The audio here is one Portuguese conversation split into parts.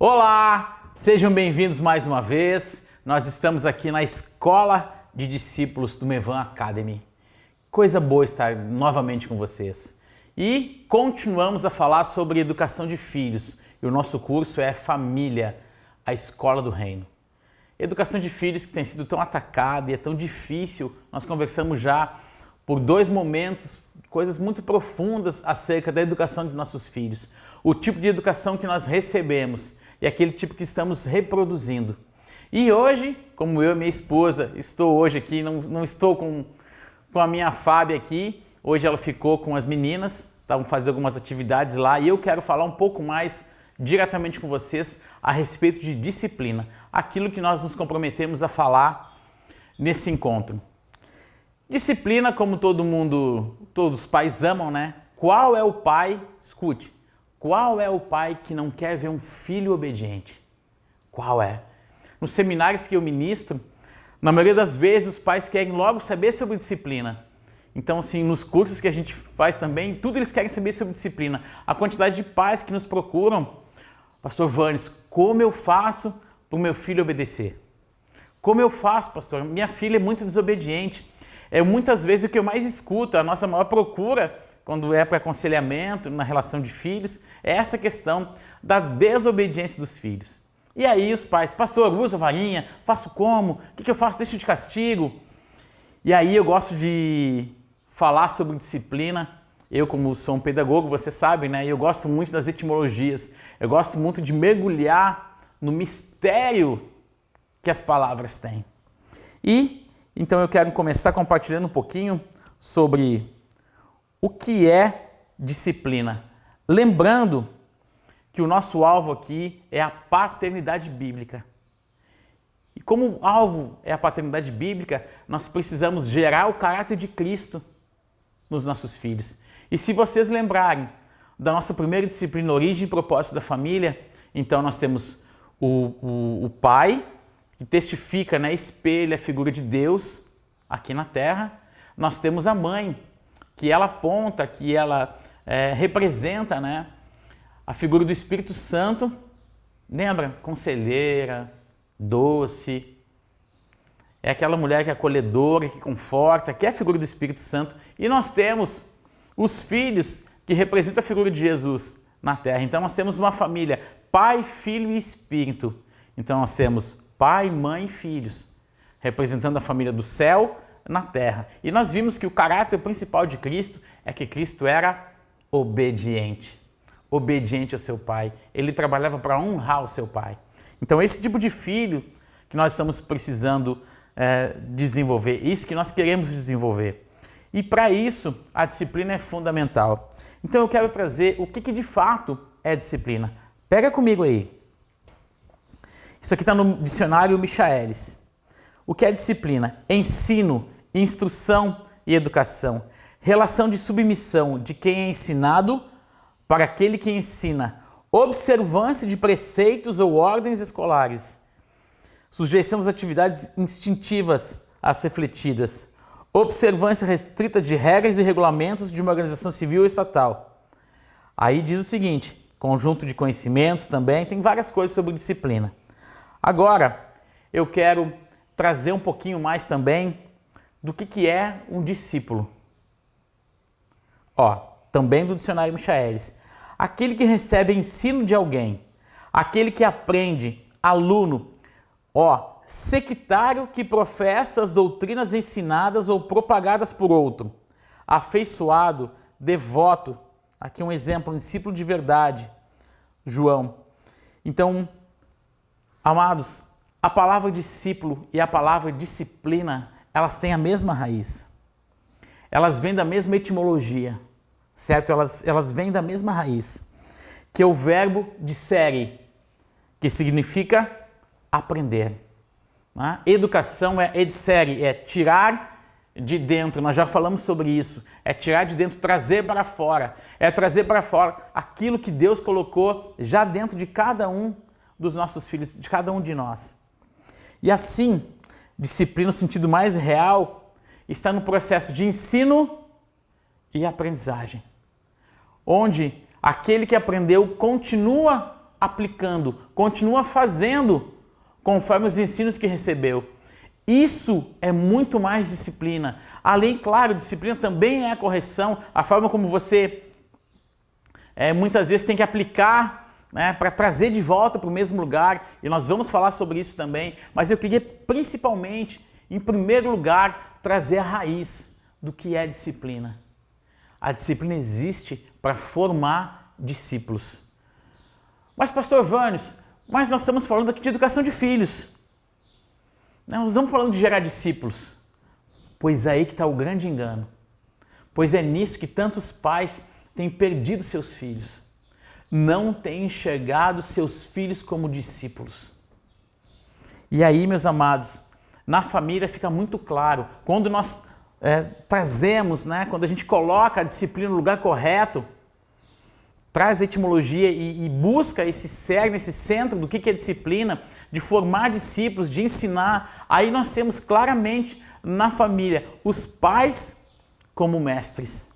Olá, sejam bem-vindos mais uma vez. Nós estamos aqui na Escola de Discípulos do Mevan Academy. Coisa boa estar novamente com vocês. E continuamos a falar sobre educação de filhos. E o nosso curso é Família, a Escola do Reino. Educação de filhos que tem sido tão atacada e é tão difícil. Nós conversamos já por 2 momentos, coisas muito profundas acerca da educação de nossos filhos. O tipo de educação que nós recebemos e aquele tipo que estamos reproduzindo. E hoje, como eu e minha esposa, estou hoje aqui, não estou com a minha Fábia aqui, hoje ela ficou com as meninas, estavam fazendo algumas atividades lá e eu quero falar um pouco mais diretamente com vocês a respeito de disciplina, aquilo que nós nos comprometemos a falar nesse encontro. Disciplina, como todos os pais amam, né? Qual é o pai, escute, qual é o pai que não quer ver um filho obediente? Qual é? Nos seminários que eu ministro, na maioria das vezes os pais querem logo saber sobre disciplina. Então, assim, nos cursos que a gente faz também, tudo eles querem saber sobre disciplina. A quantidade de pais que nos procuram, Pastor Vânis, como eu faço para o meu filho obedecer? Como eu faço, pastor? Minha filha é muito desobediente. Muitas vezes o que eu mais escuto, a nossa maior procura, quando é para aconselhamento, na relação de filhos, é essa questão da desobediência dos filhos. E aí os pais, pastor, usa a varinha, faço como? O que eu faço? Deixo de castigo? E aí eu gosto de falar sobre disciplina. Eu, como sou um pedagogo, você sabe, né? Eu gosto muito das etimologias. Eu gosto muito de mergulhar no mistério que as palavras têm. Então eu quero começar compartilhando um pouquinho sobre o que é disciplina. Lembrando que o nosso alvo aqui é a paternidade bíblica. E como o alvo é a paternidade bíblica, nós precisamos gerar o caráter de Cristo nos nossos filhos. E se vocês lembrarem da nossa primeira disciplina, Origem e Propósito da Família, então nós temos o pai, que testifica, né, espelha a figura de Deus aqui na terra. Nós temos a mãe, que ela aponta, que ela representa, né, a figura do Espírito Santo. Lembra? Conselheira, doce. É aquela mulher que é acolhedora, que conforta, que é a figura do Espírito Santo. E nós temos os filhos, que representam a figura de Jesus na terra. Então nós temos uma família, Pai, Filho e Espírito. Então nós temos pai, mãe e filhos, representando a família do céu na terra. E nós vimos que o caráter principal de Cristo é que Cristo era obediente. Obediente ao seu pai. Ele trabalhava para honrar o seu pai. Então esse tipo de filho que nós estamos precisando desenvolver, isso que nós queremos desenvolver. E para isso a disciplina é fundamental. Então eu quero trazer o que de fato é disciplina. Pega comigo aí. Isso aqui está no dicionário Michaelis. O que é disciplina? Ensino, instrução e educação. Relação de submissão de quem é ensinado para aquele que ensina. Observância de preceitos ou ordens escolares. Sujeição às atividades instintivas às refletidas. Observância restrita de regras e regulamentos de uma organização civil ou estatal. Aí diz o seguinte, conjunto de conhecimentos também, tem várias coisas sobre disciplina. Agora, eu quero trazer um pouquinho mais também do que é um discípulo. Também do dicionário Michaelis. Aquele que recebe ensino de alguém, aquele que aprende, aluno, sectário que professa as doutrinas ensinadas ou propagadas por outro, afeiçoado, devoto, aqui um exemplo, um discípulo de verdade, João. Então, amados, a palavra discípulo e a palavra disciplina, elas têm a mesma raiz. Elas vêm da mesma etimologia, certo? Elas vêm da mesma raiz, que é o verbo dicere, que significa aprender. Né? Educação é edicere, é tirar de dentro, nós já falamos sobre isso, é tirar de dentro, trazer para fora, é trazer para fora aquilo que Deus colocou já dentro de cada um dos nossos filhos, de cada um de nós. E assim, disciplina no sentido mais real está no processo de ensino e aprendizagem, onde aquele que aprendeu continua aplicando, continua fazendo conforme os ensinos que recebeu. Isso é muito mais disciplina. Além, claro, disciplina também é a correção, a forma como você muitas vezes tem que aplicar, né, para trazer de volta para o mesmo lugar, e nós vamos falar sobre isso também, mas eu queria principalmente, em primeiro lugar, trazer a raiz do que é disciplina. A disciplina existe para formar discípulos. Mas, pastor Vânios, mas nós estamos falando aqui de educação de filhos. Nós estamos falando de gerar discípulos. Pois aí que está o grande engano. Pois é nisso que tantos pais têm perdido seus filhos. Não têm enxergado seus filhos como discípulos. E aí, meus amados, na família fica muito claro, quando nós trazemos, né, quando a gente coloca a disciplina no lugar correto, traz a etimologia e busca esse cerne, esse centro do que é disciplina, de formar discípulos, de ensinar, aí nós temos claramente na família os pais como mestres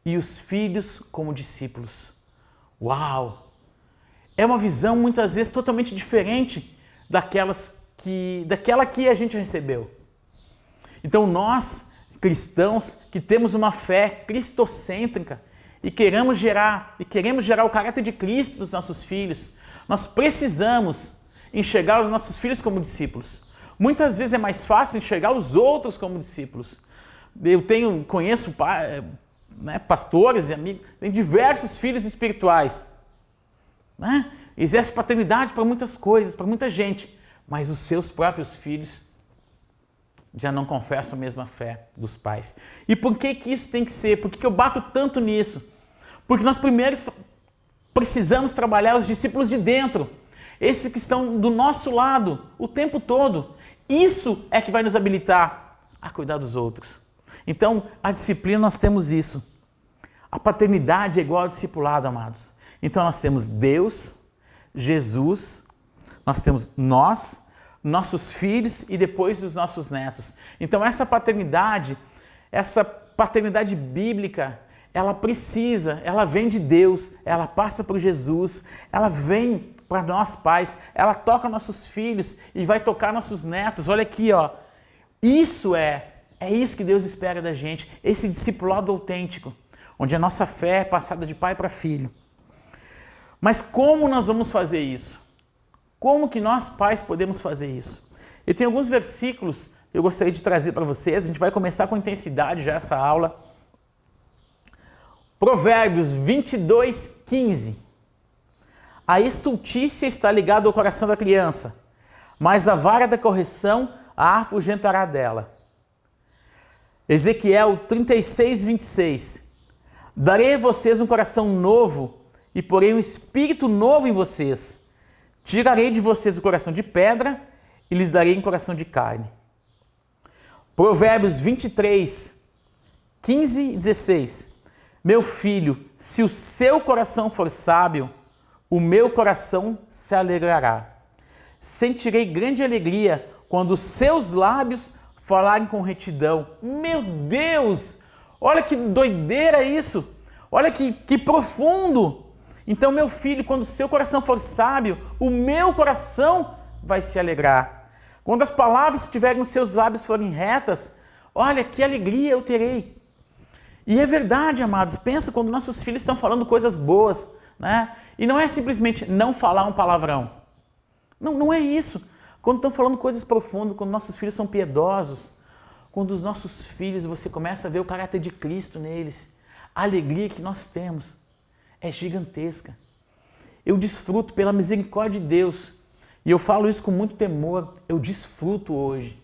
e os filhos como discípulos. Uau! É uma visão muitas vezes totalmente diferente daquela que a gente recebeu. Então nós, cristãos, que temos uma fé cristocêntrica e queremos gerar o caráter de Cristo dos nossos filhos, nós precisamos enxergar os nossos filhos como discípulos. Muitas vezes é mais fácil enxergar os outros como discípulos. Eu conheço pastores e amigos, tem diversos filhos espirituais, né? Exerce paternidade para muitas coisas, para muita gente, mas os seus próprios filhos já não confessam a mesma fé dos pais. E por que isso tem que ser? Por que eu bato tanto nisso? Porque nós primeiro precisamos trabalhar os discípulos de dentro, esses que estão do nosso lado o tempo todo. Isso é que vai nos habilitar a cuidar dos outros. Então, a disciplina, nós temos isso. A paternidade é igual ao discipulado, amados. Então, nós temos Deus, Jesus, nós temos nós, nossos filhos e depois os nossos netos. Então, essa paternidade bíblica, ela vem de Deus, ela passa por Jesus, ela vem para nós pais, ela toca nossos filhos e vai tocar nossos netos. Olha aqui, ó. Isso é isso que Deus espera da gente, esse discipulado autêntico, onde a nossa fé é passada de pai para filho. Mas como nós vamos fazer isso? Como que nós pais podemos fazer isso? Eu tenho alguns versículos que eu gostaria de trazer para vocês, a gente vai começar com intensidade já essa aula. Provérbios 22, 15. A estultícia está ligada ao coração da criança, mas a vara da correção a afugentará dela. Ezequiel 36, 26. Darei a vocês um coração novo e porei um espírito novo em vocês. Tirarei de vocês o coração de pedra e lhes darei um coração de carne. Provérbios 23, 15 e 16. Meu filho, se o seu coração for sábio, o meu coração se alegrará. Sentirei grande alegria quando os seus lábios falarem com retidão. Meu Deus! Olha que doideira isso! Olha que profundo! Então, meu filho, quando o seu coração for sábio, o meu coração vai se alegrar. Quando as palavras que estiverem nos seus lábios forem retas, olha que alegria eu terei. E é verdade, amados, pensa quando nossos filhos estão falando coisas boas, né? E não é simplesmente não falar um palavrão. Não é isso. Quando estão falando coisas profundas, quando nossos filhos são piedosos, quando os nossos filhos, você começa a ver o caráter de Cristo neles, a alegria que nós temos é gigantesca. Eu desfruto pela misericórdia de Deus, e eu falo isso com muito temor, eu desfruto hoje.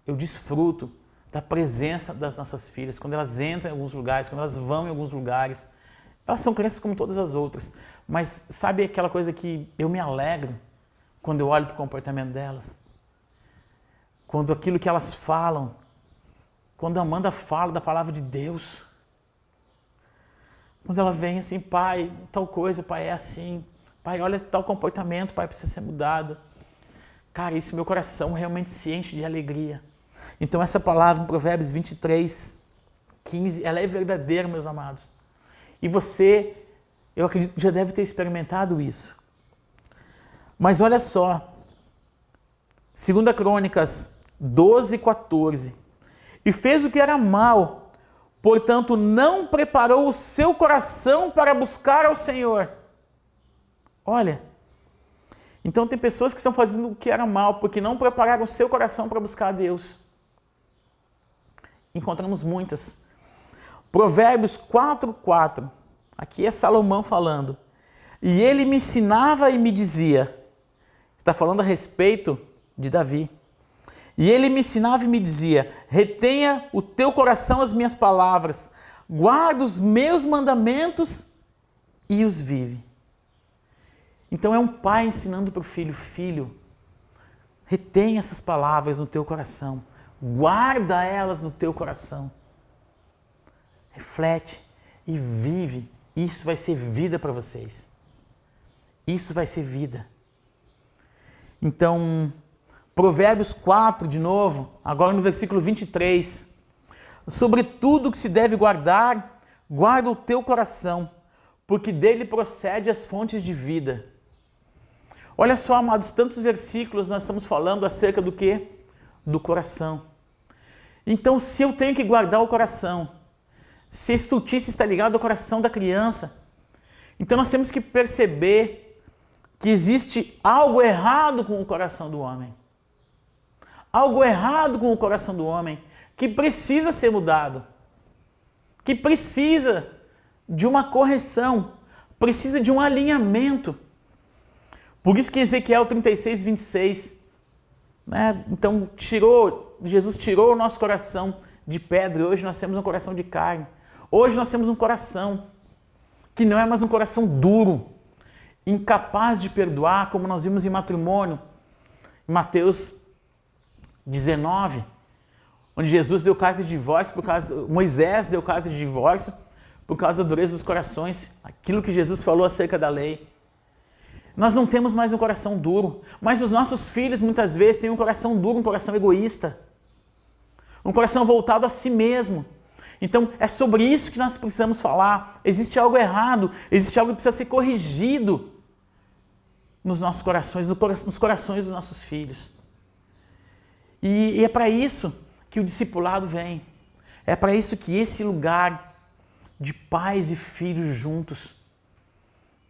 Eu desfruto da presença das nossas filhas, quando elas entram em alguns lugares, quando elas vão em alguns lugares. Elas são crianças como todas as outras, mas sabe aquela coisa que eu me alegro quando eu olho para o comportamento delas? Quando aquilo que elas falam, quando a Amanda fala da palavra de Deus, quando ela vem assim, pai, tal coisa, pai, é assim, pai, olha tal comportamento, pai, precisa ser mudado. Cara, isso meu coração realmente se enche de alegria. Então essa palavra em Provérbios 23, 15, ela é verdadeira, meus amados. E você, eu acredito que já deve ter experimentado isso. Mas olha só, 2 Crônicas 12:14. E fez o que era mal, portanto não preparou o seu coração para buscar ao Senhor. Olha, então tem pessoas que estão fazendo o que era mal, porque não prepararam o seu coração para buscar a Deus. Encontramos muitas. Provérbios 4:4. Aqui é Salomão falando. E ele me ensinava e me dizia, está falando a respeito de Davi. E ele me ensinava e me dizia, retenha o teu coração as minhas palavras, guarda os meus mandamentos e os vive. Então é um pai ensinando para o filho, filho, retenha essas palavras no teu coração, guarda elas no teu coração, reflete e vive. Isso vai ser vida para vocês. Isso vai ser vida. Então, Provérbios 4, de novo, agora no versículo 23. Sobre tudo que se deve guardar, guarda o teu coração, porque dele procede as fontes de vida. Olha só, amados, tantos versículos nós estamos falando acerca do quê? Do coração. Então, se eu tenho que guardar o coração, se a estultícia está ligada ao coração da criança, então nós temos que perceber que existe algo errado com o coração do homem. Algo errado com o coração do homem que precisa ser mudado, que precisa de uma correção, precisa de um alinhamento. Por isso que Ezequiel 36:26, né? Então Jesus tirou o nosso coração de pedra e hoje nós temos um coração de carne. Hoje nós temos um coração que não é mais um coração duro, incapaz de perdoar, como nós vimos em matrimônio, em Mateus 19, onde Jesus deu carta de divórcio Moisés deu carta de divórcio por causa da dureza dos corações, aquilo que Jesus falou acerca da lei. Nós não temos mais um coração duro, mas os nossos filhos muitas vezes têm um coração duro, um coração egoísta, um coração voltado a si mesmo. Então é sobre isso que nós precisamos falar. Existe algo errado, existe algo que precisa ser corrigido nos nossos corações, nos corações dos nossos filhos. E é para isso que o discipulado vem. É para isso que esse lugar de pais e filhos juntos,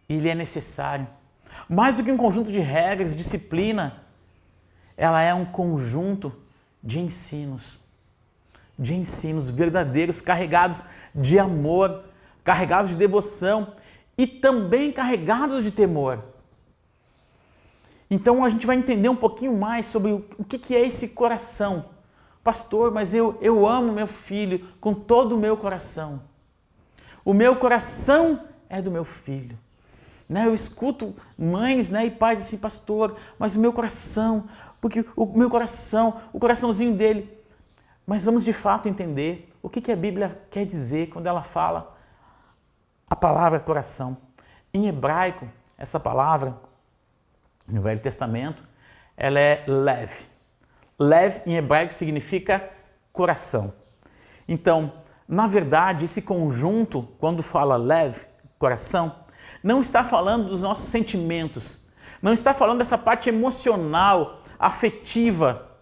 ele é necessário. Mais do que um conjunto de regras, disciplina, ela é um conjunto de ensinos verdadeiros, carregados de amor, carregados de devoção e também carregados de temor. Então a gente vai entender um pouquinho mais sobre o que é esse coração. Pastor, mas eu amo meu filho com todo o meu coração. O meu coração é do meu filho. Eu escuto mães, e pais assim, pastor, mas o meu coração, porque o meu coração, o coraçãozinho dele. Mas vamos de fato entender o que a Bíblia quer dizer quando ela fala a palavra coração. Em hebraico, essa palavra, no Velho Testamento, ela é lev. Lev em hebraico significa coração. Então, na verdade, esse conjunto, quando fala lev, coração, não está falando dos nossos sentimentos, não está falando dessa parte emocional, afetiva.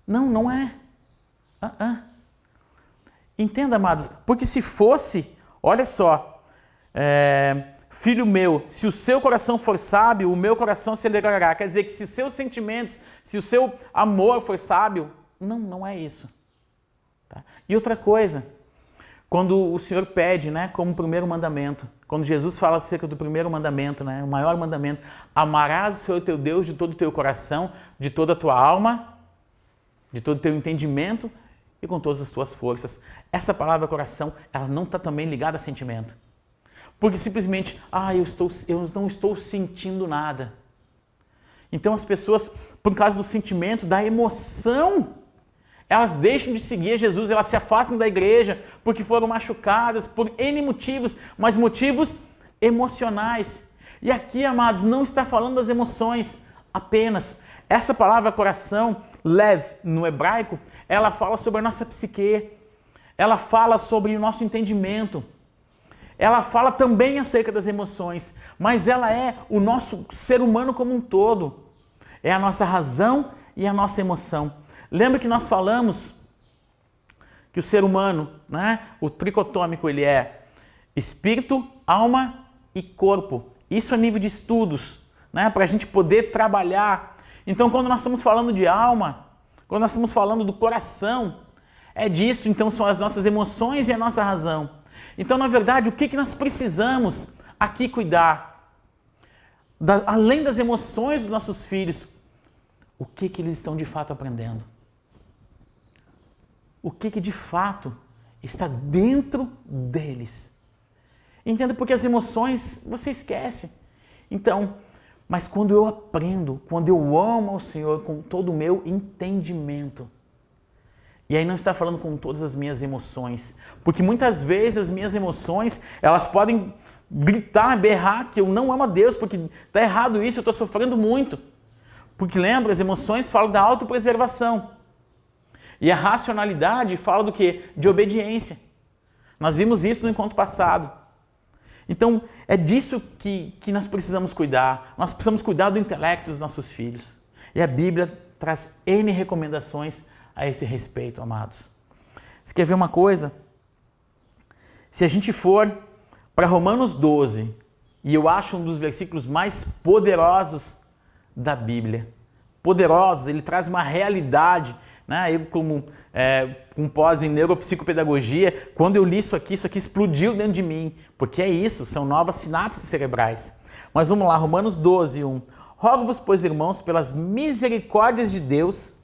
Não é. Entenda, amados, porque se fosse, olha só, filho meu, se o seu coração for sábio, o meu coração se alegrará. Quer dizer que se os seus sentimentos, se o seu amor for sábio, não é isso. Tá? E outra coisa, quando o Senhor pede, como primeiro mandamento, quando Jesus fala acerca do primeiro mandamento, o maior mandamento, amarás o Senhor teu Deus de todo o teu coração, de toda a tua alma, de todo o teu entendimento e com todas as tuas forças. Essa palavra coração, ela não está também ligada a sentimento. Porque simplesmente, eu não estou sentindo nada. Então as pessoas, por causa do sentimento, da emoção, elas deixam de seguir Jesus, elas se afastam da igreja porque foram machucadas por N motivos, mas motivos emocionais. E aqui, amados, não está falando das emoções apenas. Essa palavra coração, lev, no hebraico, ela fala sobre a nossa psique, ela fala sobre o nosso entendimento. ela fala também acerca das emoções, mas ela é o nosso ser humano como um todo. É a nossa razão e a nossa emoção. Lembra que nós falamos que o ser humano, né, o tricotômico, ele é espírito, alma e corpo. Isso a nível de estudos, né, para a gente poder trabalhar. Então, quando nós estamos falando de alma, quando nós estamos falando do coração, é disso, então são as nossas emoções e a nossa razão. Então, na verdade, o que nós precisamos aqui cuidar? Além das emoções dos nossos filhos, o que eles estão de fato aprendendo? O que de fato está dentro deles? Entenda, porque as emoções você esquece. Então, mas quando eu aprendo, quando eu amo ao Senhor com todo o meu entendimento, e aí não está falando com todas as minhas emoções, porque muitas vezes as minhas emoções, elas podem gritar, berrar que eu não amo a Deus, porque está errado isso, eu estou sofrendo muito. Porque lembra, as emoções falam da autopreservação. E a racionalidade fala do quê? De obediência. Nós vimos isso no encontro passado. Então, é disso que nós precisamos cuidar. Nós precisamos cuidar do intelecto dos nossos filhos. E a Bíblia traz N recomendações a esse respeito, amados. Você quer ver uma coisa? Se a gente for para Romanos 12, e eu acho um dos versículos mais poderosos da Bíblia. Poderosos, ele traz uma realidade, né? Eu como com pós em neuropsicopedagogia, quando eu li isso aqui explodiu dentro de mim, porque é isso, são novas sinapses cerebrais. Mas vamos lá, Romanos 12, 1. Rogo-vos, pois, irmãos, pelas misericórdias de Deus,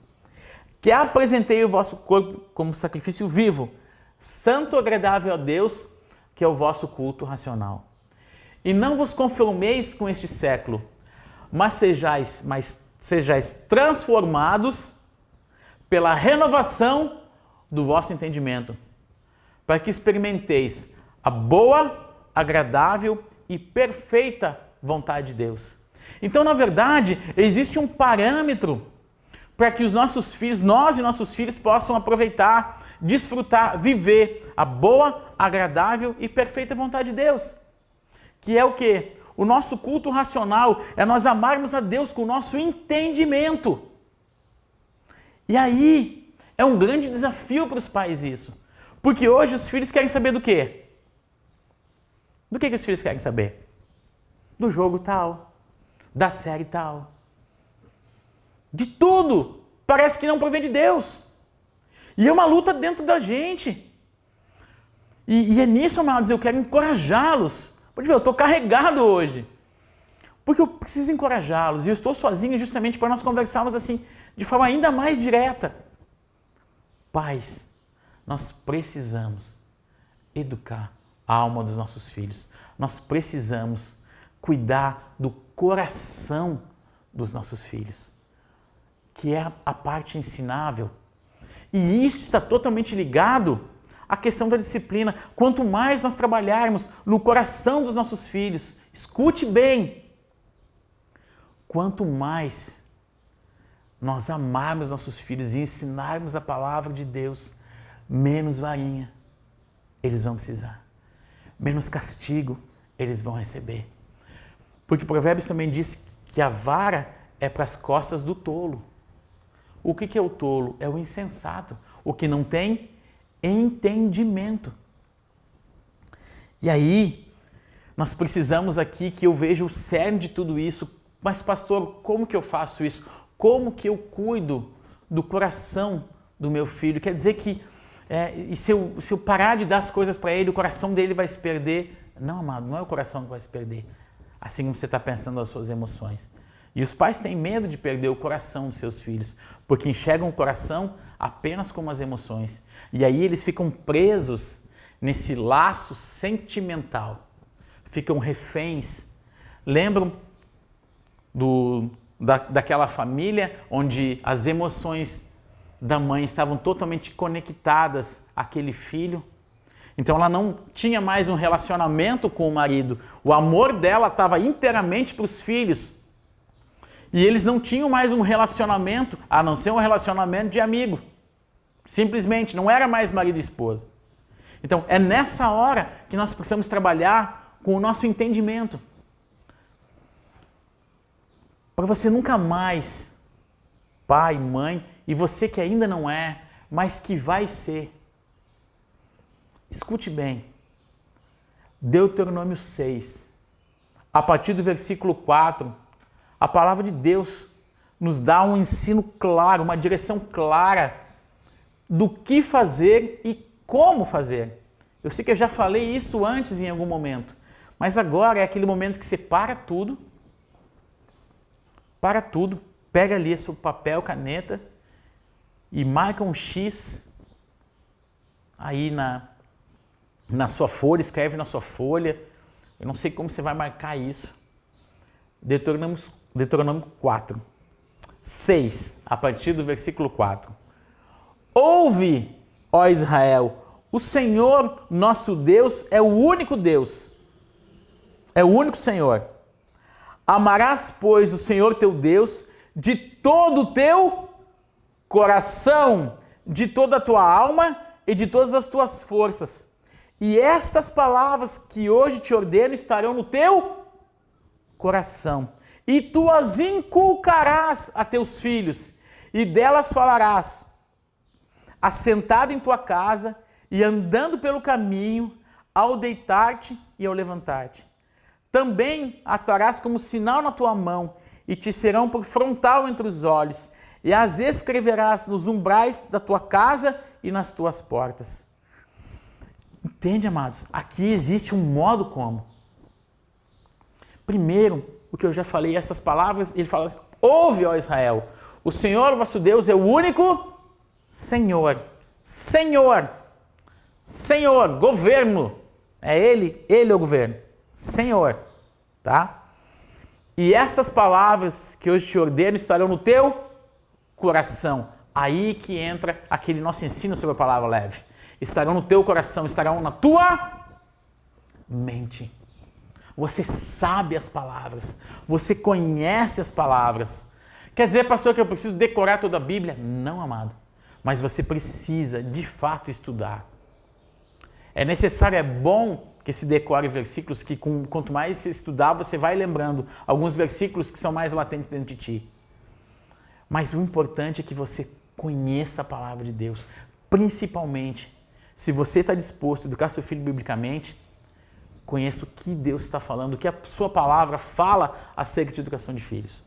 que apresentei o vosso corpo como sacrifício vivo, santo, agradável a Deus, que é o vosso culto racional. E não vos conformeis com este século, mas sejais transformados pela renovação do vosso entendimento, para que experimenteis a boa, agradável e perfeita vontade de Deus. Então, na verdade, existe um parâmetro para que os nossos filhos, nós e nossos filhos possam aproveitar, desfrutar, viver a boa, agradável e perfeita vontade de Deus. Que é o quê? O nosso culto racional é nós amarmos a Deus com o nosso entendimento. E aí, é um grande desafio para os pais isso. Porque hoje os filhos querem saber do quê? Do que os filhos querem saber? Do jogo tal, da série tal. De tudo. Parece que não provém de Deus. E é uma luta dentro da gente. E é nisso, amados, eu quero encorajá-los. Pode ver, eu estou carregado hoje. Porque eu preciso encorajá-los. E eu estou sozinho justamente para nós conversarmos assim, de forma ainda mais direta. Pais, nós precisamos educar a alma dos nossos filhos. Nós precisamos cuidar do coração dos nossos filhos, que é a parte ensinável. E isso está totalmente ligado à questão da disciplina. Quanto mais nós trabalharmos no coração dos nossos filhos, escute bem, quanto mais nós amarmos nossos filhos e ensinarmos a palavra de Deus, menos varinha eles vão precisar, menos castigo eles vão receber. Porque Provérbios também diz que a vara é para as costas do tolo. O que é o tolo? É o insensato, o que não tem entendimento. E aí, nós precisamos aqui que eu veja o cerne de tudo isso. Mas, pastor, como que eu faço isso? Como que eu cuido do coração do meu filho? Quer dizer que e se eu parar de dar as coisas para ele, o coração dele vai se perder? Não, amado, não é o coração que vai se perder. Assim como você está pensando nas suas emoções. E os pais têm medo de perder o coração dos seus filhos, porque enxergam o coração apenas como as emoções. E aí eles ficam presos nesse laço sentimental, ficam reféns. Lembram daquela família onde as emoções da mãe estavam totalmente conectadas àquele filho? Então ela não tinha mais um relacionamento com o marido. O amor dela estava inteiramente para os filhos. E eles não tinham mais um relacionamento, a não ser um relacionamento de amigo. Simplesmente, não era mais marido e esposa. Então, é nessa hora que nós precisamos trabalhar com o nosso entendimento. Para você nunca mais, pai, mãe, e você que ainda não é, mas que vai ser. Escute bem. Deuteronômio 6, a partir do versículo 4, a palavra de Deus nos dá um ensino claro, uma direção clara do que fazer e como fazer. Eu sei que eu já falei isso antes em algum momento, mas agora é aquele momento que você para tudo, pega ali seu papel, caneta e marca um X aí na sua folha, escreve na sua folha. Eu não sei como você vai marcar isso. Deuteronômio 4, 6, a partir do versículo 4. Ouve, ó Israel, o Senhor nosso Deus é o único Deus, é o único Senhor. Amarás, pois, o Senhor teu Deus de todo o teu coração, de toda a tua alma e de todas as tuas forças. E estas palavras que hoje te ordeno estarão no teu coração, e tu as inculcarás a teus filhos, e delas falarás, assentado em tua casa e andando pelo caminho, ao deitar-te e ao levantar-te. Também atarás como sinal na tua mão, e te serão por frontal entre os olhos, e as escreverás nos umbrais da tua casa e nas tuas portas. Entende, amados? Aqui existe um modo como. Primeiro, o que eu já falei, essas palavras, ele fala assim, ouve, ó Israel, o Senhor vosso Deus é o único Senhor. Senhor. Senhor, governo. É Ele é o governo. Senhor, tá? E essas palavras que hoje te ordeno estarão no teu coração. Aí que entra aquele nosso ensino sobre a palavra leve. Estarão no teu coração, estarão na tua mente. Você sabe as palavras, você conhece as palavras. Quer dizer, pastor, que eu preciso decorar toda a Bíblia? Não, amado. Mas você precisa, de fato, estudar. É necessário, é bom que se decore versículos que quanto mais você estudar, você vai lembrando alguns versículos que são mais latentes dentro de ti. Mas o importante é que você conheça a palavra de Deus. Principalmente, se você está disposto a educar seu filho biblicamente, conheça o que Deus está falando, o que a sua palavra fala acerca de educação de filhos.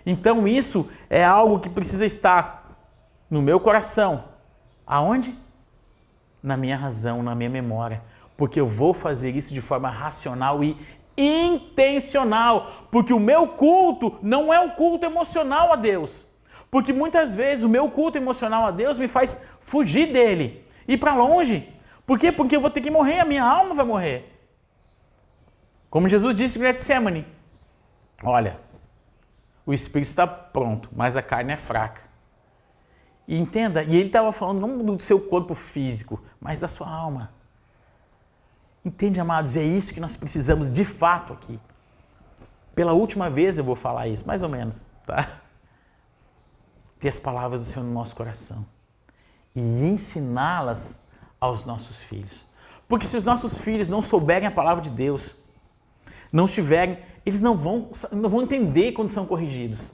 Então isso é algo que precisa estar no meu coração. Aonde? Na minha razão, na minha memória. Porque eu vou fazer isso de forma racional e intencional. Porque o meu culto não é um culto emocional a Deus. Porque muitas vezes o meu culto emocional a Deus me faz fugir dele, ir para longe. Por quê? Porque eu vou ter que morrer, a minha alma vai morrer. Como Jesus disse em Getsemane, olha, o espírito está pronto, mas a carne é fraca. E entenda, e ele estava falando não do seu corpo físico, mas da sua alma. Entende, amados? É isso que nós precisamos de fato aqui. Pela última vez eu vou falar isso, mais ou menos, tá? Ter as palavras do Senhor no nosso coração e ensiná-las aos nossos filhos. Porque se os nossos filhos não souberem a palavra de Deus, não estiverem, eles não vão entender quando são corrigidos.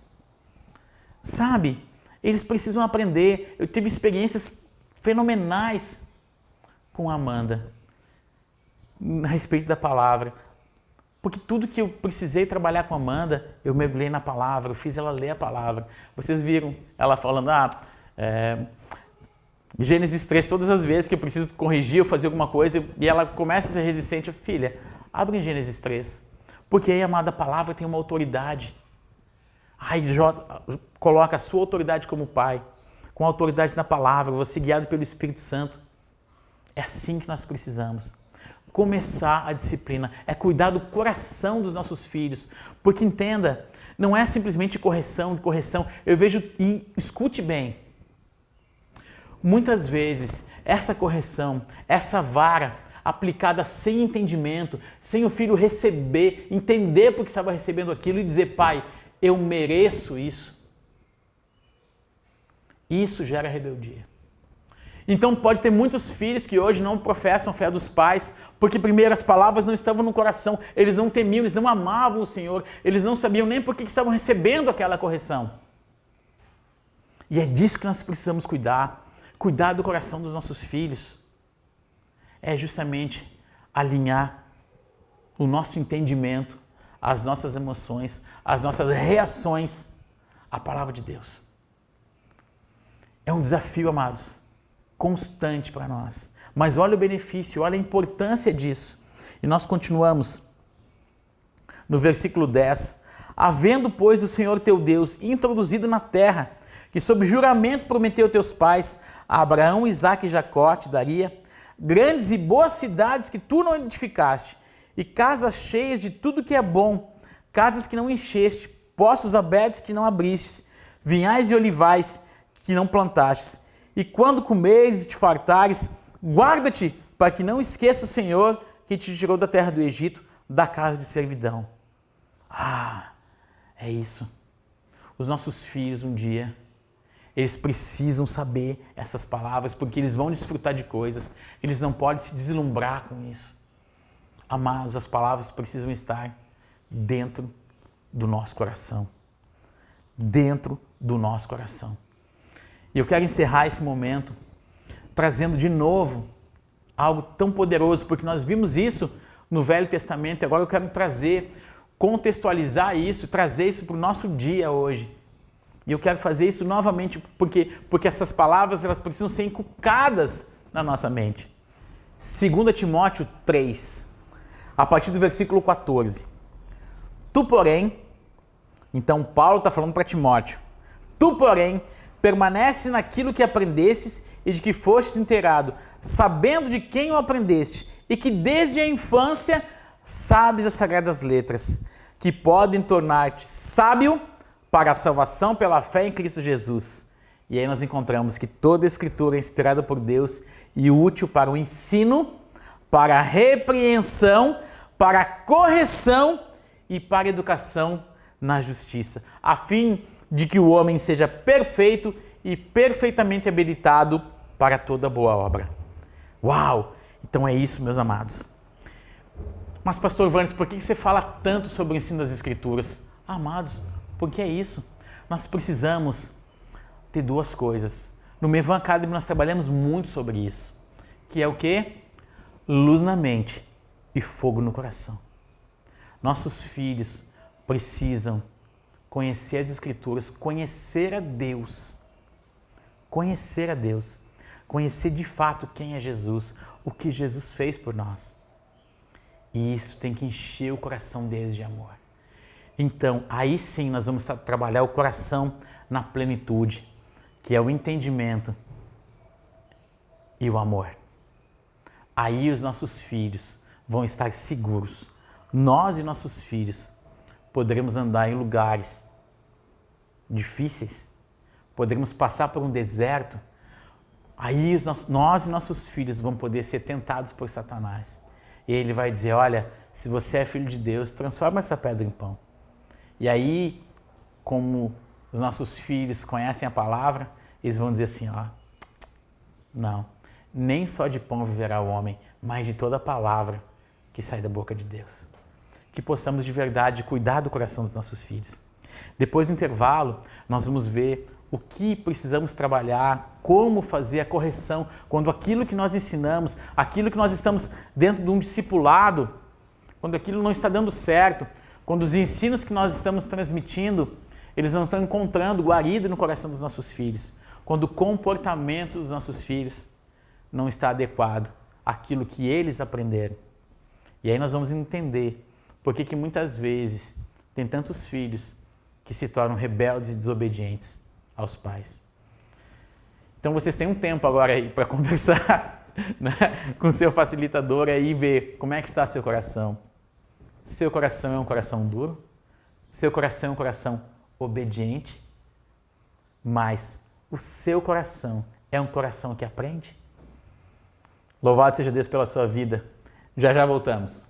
Sabe? Eles precisam aprender. Eu tive experiências fenomenais com a Amanda a respeito da palavra. Porque tudo que eu precisei trabalhar com a Amanda, eu mergulhei na palavra, eu fiz ela ler a palavra. Vocês viram ela falando, Gênesis 3, todas as vezes que eu preciso corrigir ou fazer alguma coisa, e ela começa a ser resistente, filha, abre em Gênesis 3. Porque aí, amada, a palavra tem uma autoridade. Aí coloca a sua autoridade como pai, com a autoridade na palavra, você guiado pelo Espírito Santo. É assim que nós precisamos. Começar a disciplina, é cuidar do coração dos nossos filhos. Porque entenda, não é simplesmente correção. Eu vejo, e escute bem, muitas vezes essa correção, essa vara aplicada sem entendimento, sem o filho entender porque estava recebendo aquilo e dizer, pai, eu mereço isso. Isso gera rebeldia. Então pode ter muitos filhos que hoje não professam a fé dos pais, porque primeiro as palavras não estavam no coração, eles não temiam, eles não amavam o Senhor, eles não sabiam nem por que estavam recebendo aquela correção. E é disso que nós precisamos cuidar do coração dos nossos filhos. É justamente alinhar o nosso entendimento, as nossas emoções, as nossas reações à palavra de Deus. É um desafio, amados, constante para nós. Mas olha o benefício, olha a importância disso. E nós continuamos no versículo 10. Havendo, pois, o Senhor teu Deus introduzido na terra, que sob juramento prometeu teus pais, a Abraão, Isaque e Jacó te daria, grandes e boas cidades que tu não edificaste, e casas cheias de tudo que é bom, casas que não encheste, poços abertos que não abristes, vinhais e olivais que não plantastes. E quando comeres e te fartares, guarda-te para que não esqueça o Senhor que te tirou da terra do Egito, da casa de servidão. É isso. Os nossos filhos um dia, eles precisam saber essas palavras, porque eles vão desfrutar de coisas, eles não podem se deslumbrar com isso. Amados, as palavras precisam estar dentro do nosso coração. Dentro do nosso coração. E eu quero encerrar esse momento trazendo de novo algo tão poderoso, porque nós vimos isso no Velho Testamento e agora eu quero contextualizar isso, trazer isso para o nosso dia hoje. E eu quero fazer isso novamente porque essas palavras elas precisam ser inculcadas na nossa mente. 2 Timóteo 3, a partir do versículo 14. Tu, porém, então Paulo está falando para Timóteo, tu, porém, permanece naquilo que aprendestes e de que fostes inteirado, sabendo de quem o aprendeste e que desde a infância sabes as sagradas letras, que podem tornar-te sábio para a salvação pela fé em Cristo Jesus. E aí nós encontramos que toda a Escritura é inspirada por Deus e útil para o ensino, para a repreensão, para a correção e para a educação na justiça, a fim de que o homem seja perfeito e perfeitamente habilitado para toda boa obra. Uau! Então é isso, meus amados. Mas, pastor Vannes, por que você fala tanto sobre o ensino das Escrituras? Amados, porque é isso. Nós precisamos ter duas coisas. No Mevan Academy nós trabalhamos muito sobre isso. Que é o quê? Luz na mente e fogo no coração. Nossos filhos precisam conhecer as Escrituras, conhecer a Deus. Conhecer a Deus. Conhecer de fato quem é Jesus, o que Jesus fez por nós. E isso tem que encher o coração deles de amor. Então, aí sim nós vamos trabalhar o coração na plenitude, que é o entendimento e o amor. Aí os nossos filhos vão estar seguros. Nós e nossos filhos poderemos andar em lugares difíceis, poderemos passar por um deserto. Aí nós e nossos filhos vão poder ser tentados por Satanás. E ele vai dizer, olha, se você é filho de Deus, transforma essa pedra em pão. E aí, como os nossos filhos conhecem a palavra, eles vão dizer assim, não, nem só de pão viverá o homem, mas de toda a palavra que sai da boca de Deus. Que possamos de verdade cuidar do coração dos nossos filhos. Depois do intervalo, nós vamos ver o que precisamos trabalhar, como fazer a correção, quando aquilo que nós ensinamos, aquilo que nós estamos dentro de um discipulado, quando aquilo não está dando certo, quando os ensinos que nós estamos transmitindo, eles não estão encontrando guarida no coração dos nossos filhos, quando o comportamento dos nossos filhos não está adequado àquilo que eles aprenderam. E aí nós vamos entender por que muitas vezes tem tantos filhos que se tornam rebeldes e desobedientes aos pais. Então vocês têm um tempo agora aí para conversar, né, com seu facilitador aí e ver como é que está seu coração. Seu coração é um coração duro? Seu coração é um coração obediente? Mas o seu coração é um coração que aprende? Louvado seja Deus pela sua vida. Já já voltamos.